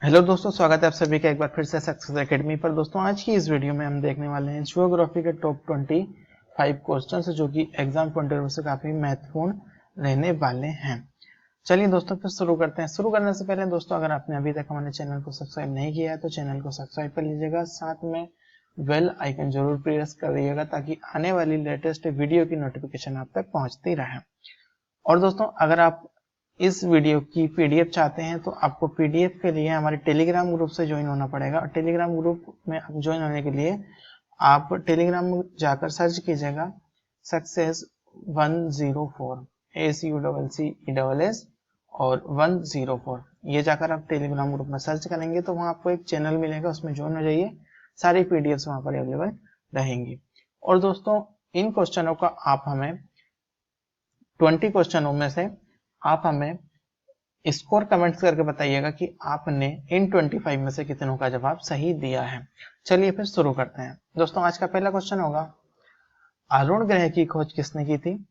Hello दोस्तों, स्वागत है आप सभी का एक बार फिर से सक्सेस एकेडमी पर। दोस्तों आज की इस वीडियो में हम देखने वाले हैं ज्योग्राफी के टॉप 25 क्वेश्चन जो कि एग्जाम पॉइंट ऑफ व्यू से काफी महत्वपूर्ण रहने वाले हैं। चलिए दोस्तों फिर शुरू करते हैं। शुरू करने से पहले दोस्तों, अगर आपने अभी तक हमारे चैनल को सब्सक्राइब नहीं किया है तो चैनल को सब्सक्राइब कर लीजिएगा, साथ में बेल आइकन जरूर प्रेस कर दीजिएगा ताकि आने वाली लेटेस्ट वीडियो की नोटिफिकेशन आप तक पहुंचती रहे। और दोस्तों अगर आप इस वीडियो की पीडीएफ चाहते हैं तो आपको पीडीएफ के लिए हमारे टेलीग्राम ग्रुप से ज्वाइन होना पड़ेगा। और टेलीग्राम ग्रुप में ज्वाइन होने के लिए आप टेलीग्राम में जाकर सर्च कीजिएगा सक्सेस 104 SUCCESS और 104। ये जाकर आप टेलीग्राम ग्रुप में सर्च करेंगे तो वहां आपको एक चैनल मिलेगा, उसमें ज्वाइन हो जाइए। सारी पीडीएफ वहां पर अवेलेबल रहेंगी। और दोस्तों इन क्वेश्चनों का आप हमें 20 क्वेश्चनों में से आप हमें स्कोर कमेंट्स करके बताइएगा कि आपने इन 25 में से कितनों का जवाब सही दिया है। चलिए फिर शुरू करते हैं। दोस्तों आज का पहला क्वेश्चन होगा, अरुण ग्रह की खोज किसने की थी?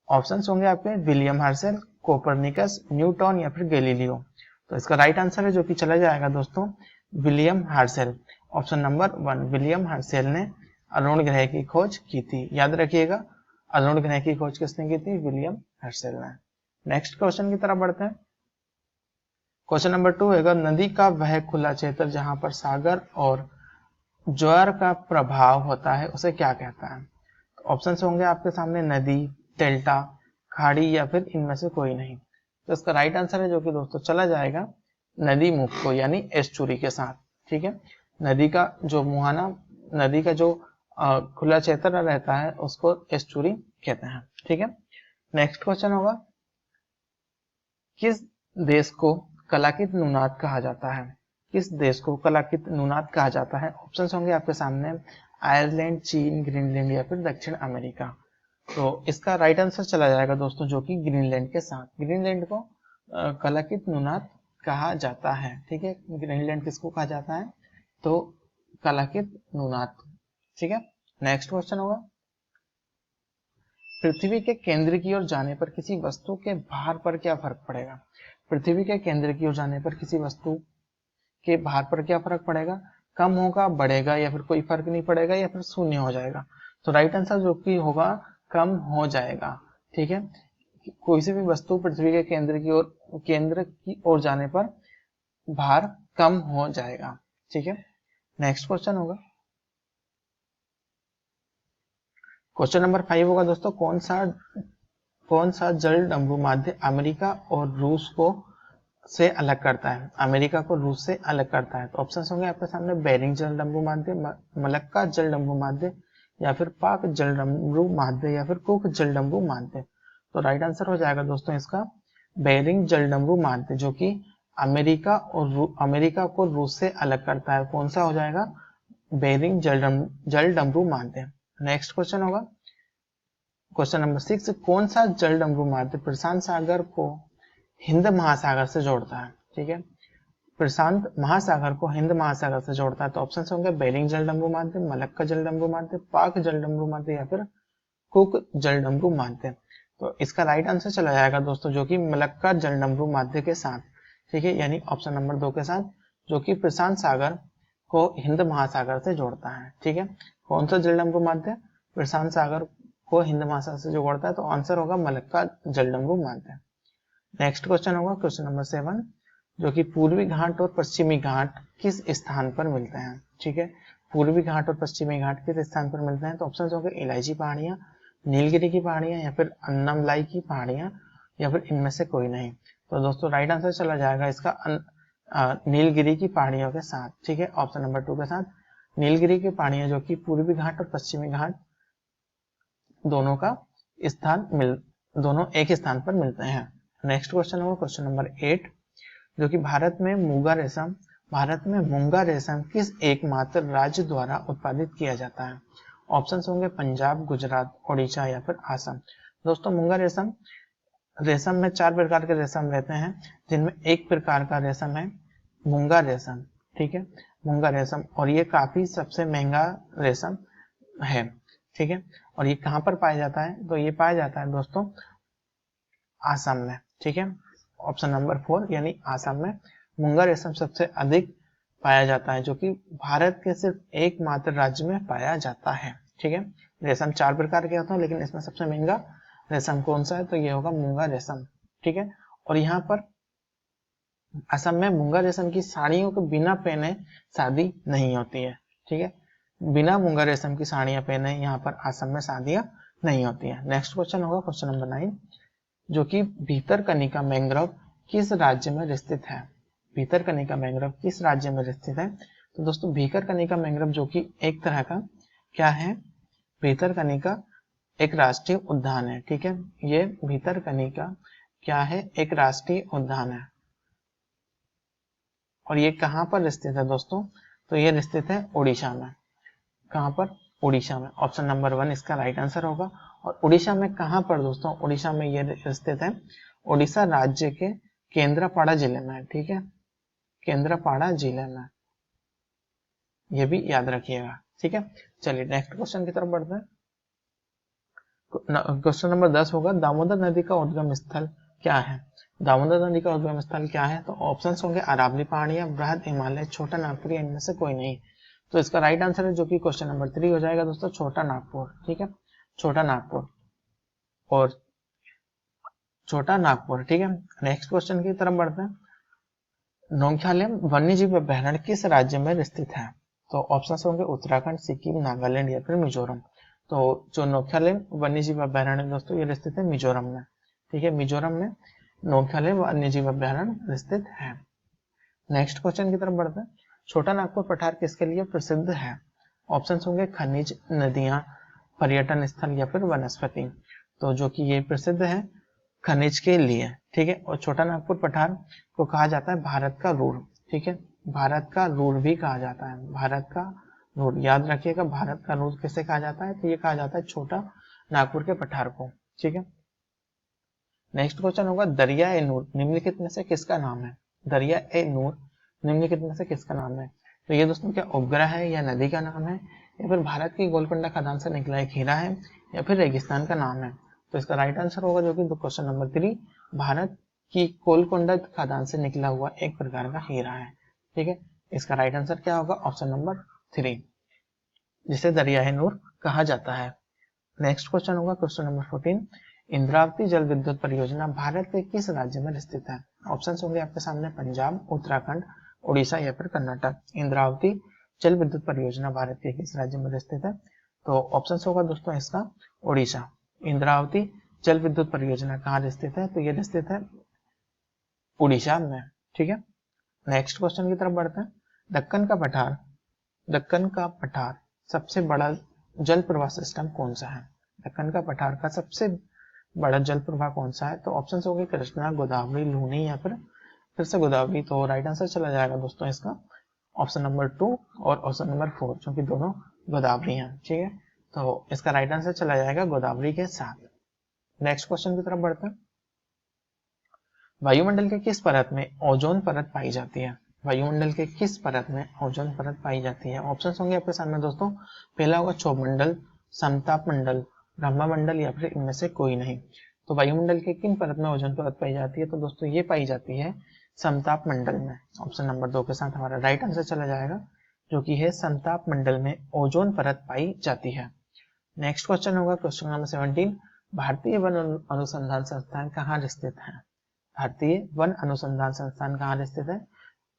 ऑप्शंस होंगे आपके विलियम हर्शेल, कोपरनिकस, न्यूटन या फिर गैलीलियो। तो इसका राइट आंसर है जो कि चला जाएगा दोस्तों William Herschel. Option number 1 William Herschel ने अरुण ग्रह की खोज की थी। याद रखिएगा, अरुण ग्रह की खोज किसने की थी? विलियम हर्शेल ने। नेक्स्ट क्वेश्चन की तरफ बढ़ते हैं। क्वेश्चन नंबर 2 है, नदी का वह खुला क्षेत्र जहां पर सागर और ज्वार का प्रभाव होता है उसे क्या कहता है? ऑप्शन होंगे आपके सामने नदी, डेल्टा, खाड़ी या फिर इनमें से कोई नहीं। तो इसका राइट आंसर है जो कि दोस्तों चला जाएगा नदी मुख को, यानी एस्चुरी के साथ। ठीक है, नदी का जो मुहाना, नदी का जो खुला क्षेत्र रहता है उसको एस्चुरी कहते हैं। ठीक है, नेक्स्ट क्वेश्चन होगा, किस देश को कलाकित नुनाद कहा जाता है? किस देश को कलाकित नुनाद कहा जाता है? ऑप्शन होंगे आपके सामने आयरलैंड, चीन, ग्रीनलैंड या फिर दक्षिण अमेरिका। तो इसका राइट आंसर चला जाएगा दोस्तों जो कि ग्रीनलैंड के साथ। ग्रीनलैंड को कलाकित नुनाद कहा जाता है। ठीक है, ग्रीनलैंड किसको कहा जाता है? तो कलाकित नुनाद। ठीक है, नेक्स्ट क्वेश्चन होगा, पृथ्वी के केंद्र की ओर जाने पर किसी वस्तु के भार पर क्या फर्क पड़ेगा? पृथ्वी के केंद्र की ओर जाने पर किसी वस्तु के भार पर क्या फर्क पड़ेगा? कम होगा, बढ़ेगा या फिर कोई फर्क नहीं पड़ेगा या फिर शून्य हो जाएगा? तो राइट आंसर जो कि होगा कम हो जाएगा। ठीक है, कोई सी भी वस्तु पृथ्वी के केंद्र की ओर जाने पर भार कम हो जाएगा। ठीक है, नेक्स्ट क्वेश्चन होगा, क्वेश्चन नंबर 5 होगा दोस्तों, कौन सा जल डमरू माध्य अमेरिका और रूस को से अलग करता है? अमेरिका को रूस से अलग करता है। तो ऑप्शन होंगे आपके सामने बेरिंग जल डमरू माध्य, मलक्का जल डमरू माध्य या फिर पाक जल डमरू माध्य या फिर कुक जल डमरू माध्य। तो राइट आंसर हो जाएगा दोस्तों इसका बेरिंग जल डमरू माध्य, जो कि अमेरिका को रूस से अलग करता है। कौन सा हो जाएगा? बेरिंग जल डमरू माध्य। नेक्स्ट क्वेश्चन होगा, क्वेश्चन नंबर 6, कौन सा जल डमरू माध्य प्रशांत सागर को हिंद महासागर से जोड़ता है? ठीक है, प्रशांत महासागर को हिंद महासागर से जोड़ता है। तो ऑप्शन होंगे बेरिंग जल डमरू माध्य, मलक्का जल डमरू माध्य, पाक जल डमरू माध्य या फिर कुक जल डमरू माध्य। तो इसका राइट आंसर चला जाएगा दोस्तों जो कि मलक्का जल डमरू माध्य के साथ। ठीक है, यानी ऑप्शन नंबर 2 के साथ, जो कि प्रशांत सागर को हिंद महासागर से जोड़ता है। ठीक है, कौन सा जल डमरू माध्य प्रशांत सागर को हिंद महासागर से जोड़ता है? तो आंसर होगा मलक्का जल डमरू माध्य। नेक्स्ट क्वेश्चन होगा क्वेश्चन नंबर 7, जो कि पूर्वी घाट और पश्चिमी घाट किस स्थान पर मिलते हैं? ठीक है, पूर्वी घाट और पश्चिमी घाट किस स्थान पर मिलते हैं? तो ऑप्शन होंगे इलायची पहाड़ियां, नीलगिरी की पहाड़ियां या फिर अन्नमलाई की पहाड़ियां या फिर इनमें से कोई नहीं। तो दोस्तों राइट आंसर चला जाएगा इसका नीलगिरी की पहाड़ियों के साथ। ठीक है, ऑप्शन नंबर 2 के साथ नीलगिरी की पहाड़ियां, जो कि पूर्वी घाट और पश्चिमी घाट दोनों एक स्थान पर मिलते हैं। नेक्स्ट क्वेश्चन होगा क्वेश्चन नंबर 8, जो कि भारत में मूंगा रेशम किस एकमात्र राज्य द्वारा उत्पादित किया जाता है? ऑप्शंस होंगे पंजाब, गुजरात, ओडिशा या फिर असम। दोस्तों मूंगा रेशम में 4 प्रकार के रेशम रहते हैं, जिनमें एक प्रकार का रेशम है मूंगा रेशम। ठीक है, मूंगा रेशम, और ये काफी सबसे महंगा रेशम है। ठीक है, और ये कहां पर पाया जाता है? तो ये पाया जाता है दोस्तों आसाम में। ठीक है, ऑप्शन नंबर 4 यानी आसाम में मूंगा रेशम सबसे अधिक पाया जाता है, जो कि भारत के सिर्फ एकमात्र राज्य में पाया जाता है। ठीक है, रेशम 4 प्रकार के होते हैं, लेकिन इसमें सबसे महंगा रेशम कौन सा है, तो ये होगा मूंगा रेशम। ठीक है, और यहाँ पर असम में मूंगा रेशम की साड़ियों को बिना पहने शादी नहीं होती है। ठीक है, बिना मूंगा रेशम की साड़ियां पहने यहाँ पर असम में शादियां नहीं होती है। नेक्स्ट क्वेश्चन होगा क्वेश्चन नंबर 9, जो कि भीतरकनिका मैंग्रोव किस राज्य में स्थित है। भीतरकनिका मैंग्रोव किस राज्य में स्थित है, तो दोस्तों भीतरकनिका मैंग्रोव जो कि एक तरह का क्या है, भीतरकनिका एक राष्ट्रीय उद्यान है। ठीक है, ये भीतरकनिका क्या है, एक राष्ट्रीय उद्यान है। और ये कहां पर स्थित है दोस्तों, तो ये स्थित है उड़ीसा में। कहां पर, उड़ीसा में। ऑप्शन नंबर 1 इसका राइट आंसर होगा। और उड़ीसा में कहां पर दोस्तों, उड़ीसा में ये स्थित है उड़ीसा राज्य के केंद्रापड़ा जिले में। ठीक है, केंद्रापड़ा जिले में, ये भी याद रखिएगा। ठीक है, चलिए नेक्स्ट क्वेश्चन की तरफ बढ़ते हैं। क्वेश्चन नंबर 10 होगा, दामोदर नदी का उद्गम स्थल क्या है। दामोदर नदी का उद्गम स्थल क्या है, तो ऑप्शंस होंगे अरावली पहाड़ियां, बृहद हिमालय, छोटा नागपुर, इनमें से कोई नहीं। तो इसका राइट आंसर है, जो कि क्वेश्चन नंबर 3 हो जाएगा दोस्तों, छोटा नागपुर। ठीक है, छोटा नागपुर और छोटा नागपुर। ठीक है, नेक्स्ट क्वेश्चन की तरफ बढ़ते हैं। नोंगख्यालेम वन्यजीव अभयारण्य किस राज्य में स्थित है, तो ऑप्शन होंगे उत्तराखंड, सिक्किम, नागालैंड या फिर मिजोरम। तो जो नोंगख्यालेम वन्यजीव अभयारण्य दोस्तों ये स्थित है मिजोरम में। ठीक है, मिजोरम में नोंगख्यालेम वन्यजीव अभयारण्य स्थित है। नेक्स्ट क्वेश्चन की तरफ बढ़ते हैं। छोटा नागपुर पठार किसके लिए प्रसिद्ध है, ऑप्शन होंगे खनिज, नदियां, पर्यटन स्थल या फिर वनस्पति। तो जो कि ये प्रसिद्ध है खनिज के लिए। ठीक है, और छोटा नागपुर पठार को कहा जाता है भारत का रूर। ठीक है, भारत का रूर भी कहा जाता है, भारत का रूर, याद रखिएगा भारत का रूर किसे कहा जाता है, तो ये कहा जाता है छोटा नागपुर के पठार को। ठीक है, नेक्स्ट क्वेश्चन होगा, दरिया ए नूर निम्नलिखित में से किसका नाम है। दरिया ए नूर निम्नलिखित में से किसका नाम है, तो ये दोस्तों क्या उपग्रह है या नदी का नाम है, या फिर भारत की गोलकुंडा खदान से निकला एक हीरा है, या फिर रेगिस्तान का नाम है। तो इसका राइट आंसर होगा, जो कि क्वेश्चन नंबर 3, भारत की गोलकुंडा खदान से निकला हुआ एक प्रकार का हीरा है। ठीक है, इसका राइट आंसर क्या होगा, ऑप्शन नंबर 3, जिसे दरियाए नूर कहा जाता है। नेक्स्ट क्वेश्चन होगा क्वेश्चन नंबर 14, इंद्रावती जल विद्युत परियोजना भारत के किस राज्य में स्थित है। ऑप्शन होंगे आपके सामने पंजाब, उत्तराखंड, उड़ीसा या फिर कर्नाटक। इंद्रावती जल विद्युत परियोजना भारत के किस राज्य में स्थित है, तो ऑप्शन होगा दोस्तों इसका उड़ीसा। इंद्रावती जल विद्युत परियोजना कहाँ स्थित है, तो ये स्थित है उड़ीसा में। ठीक है, नेक्स्ट क्वेश्चन की तरफ बढ़ते हैं। दक्कन का पठार सबसे बड़ा जल प्रवाह सिस्टम कौन सा है। दक्कन का पठार का सबसे बड़ा जल प्रवाह कौन सा है, तो ऑप्शन होंगे कृष्णा, गोदावरी, लूनी या फिर से गोदावरी। तो राइट आंसर चला जाएगा दोस्तों इसका ऑप्शन नंबर 2 और ऑप्शन नंबर 4, जो कि दोनों गोदावरी हैं। ठीक है, तो इसका राइट आंसर चला जाएगा गोदावरी के साथ। नेक्स्ट क्वेश्चन की तरफ बढ़ते हैं। वायुमंडल के किस परत में ओजोन परत पाई जाती है। वायुमंडल के किस परत में ओजोन परत पाई जाती है, ऑप्शन होंगे आपके सामने दोस्तों। पहला होगा क्षोभ मंडल, समताप मंडल, ब्रह्मा मंडल या फिर इनमें से कोई नहीं। तो वायुमंडल के किन परत में ओजोन परत पाई जाती है, तो दोस्तों ये पाई जाती है समताप मंडल में। ऑप्शन नंबर 2 के साथ हमारा राइट आंसर चला जाएगा, जो कि है समताप मंडल में ओजोन परत पाई जाती है। नेक्स्ट क्वेश्चन होगा क्वेश्चन नंबर 17, भारतीय वन अनुसंधान संस्थान कहाँ स्थित है। भारतीय वन अनुसंधान संस्थान कहाँ स्थित है,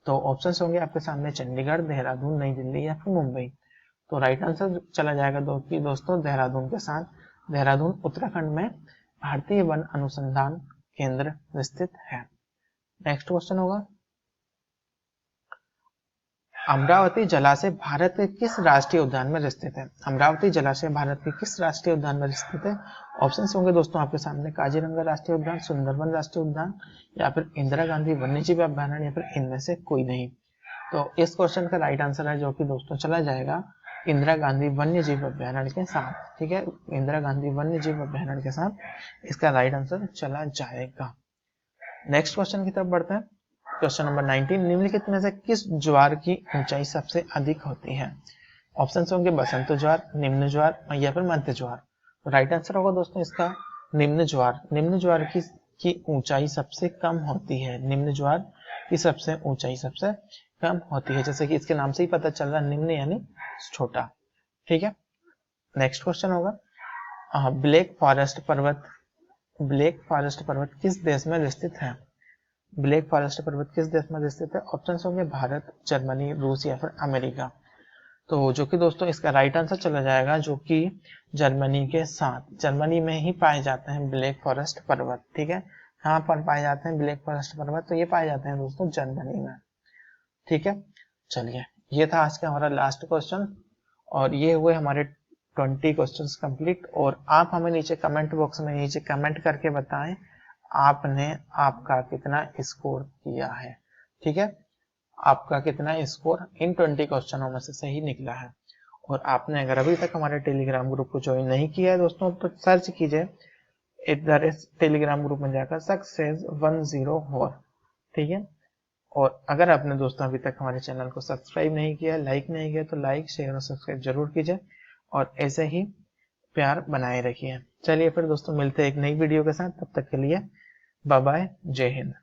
तो ऑप्शन होंगे आपके सामने चंडीगढ़, देहरादून, नई दिल्ली या फिर मुंबई। तो राइट आंसर चला जाएगा दोस्तों देहरादून के साथ। देहरादून उत्तराखंड में भारतीय वन अनुसंधान केंद्र स्थित है। नेक्स्ट क्वेश्चन होगा, अमरावती जलाशय भारत के किस राष्ट्रीय उद्यान में स्थित है। अमरावती जलाशय भारत के किस राष्ट्रीय उद्यान में स्थित है, ऑप्शन होंगे दोस्तों आपके सामने काजीरंगा राष्ट्रीय उद्यान, सुंदरवन राष्ट्रीय उद्यान या फिर इंदिरा गांधी वन्यजीव अभयारण्य या फिर इनमें से कोई नहीं। तो इस क्वेश्चन का राइट आंसर है, जो कि दोस्तों चला जाएगा इंदिरा गांधी वन्यजीव अभयारण्य के साथ। ठीक है, इंदिरा गांधी वन्यजीव अभयारण्य के साथ इसका राइट आंसर चला जाएगा। नेक्स्ट क्वेश्चन की तरफ बढ़ते हैं। क्वेश्चन नंबर 19, निम्नलिखित में से किस ज्वार की ऊंचाई सबसे अधिक होती है। ऑप्शन होंगे बसंत ज्वार, निम्न ज्वार या फिर मध्य ज्वार। तो राइट आंसर होगा दोस्तों इसका निम्न ज्वार। निम्न ज्वार की ऊंचाई सबसे कम होती है। निम्न ज्वार की सबसे ऊंचाई सबसे कम होती है, जैसे कि इसके नाम से ही पता चल रहा है, निम्न यानी छोटा। ठीक है, नेक्स्ट क्वेश्चन होगा ब्लैक फॉरेस्ट पर्वत किस देश में स्थित है? ब्लैक फॉरेस्ट पर्वत किस देश में स्थित है? ऑप्शन होंगे भारत, जर्मनी, रूस या फिर अमेरिका। तो जो कि दोस्तों इसका राइट आंसर चला जाएगा जो कि जर्मनी के साथ, जर्मनी में ही पाए जाते हैं ब्लैक फॉरेस्ट पर्वत। ठीक है, कहाँ पर पाए जाते हैं ब्लैक फॉरेस्ट पर्वत? तो ये पाए जाते हैं दोस्तों जर्मनी में। ठीक है, चलिए ये था आज का हमारा लास्ट क्वेश्चन और ये हुए हमारे 20 क्वेश्चंस कंप्लीट। और आप हमें नीचे कमेंट बॉक्स में नीचे कमेंट करके बताएं आपने आपका कितना स्कोर किया है। ठीक है, आपका कितना स्कोर इन 20 क्वेश्चनों में से सही निकला है। और आपने अगर अभी तक हमारे टेलीग्राम ग्रुप को ज्वाइन नहीं किया है दोस्तों तो सर्च कीजिए टेलीग्राम ग्रुप में जाकर सक्सेस104। ठीक है, और अगर आपने दोस्तों अभी तक हमारे चैनल को सब्सक्राइब नहीं किया, लाइक नहीं किया, तो लाइक शेयर और सब्सक्राइब जरूर कीजिए और ऐसे ही प्यार बनाए रखिए। चलिए फिर दोस्तों मिलते हैं एक नई वीडियो के साथ, तब तक के लिए बाय बाय, जय हिंद।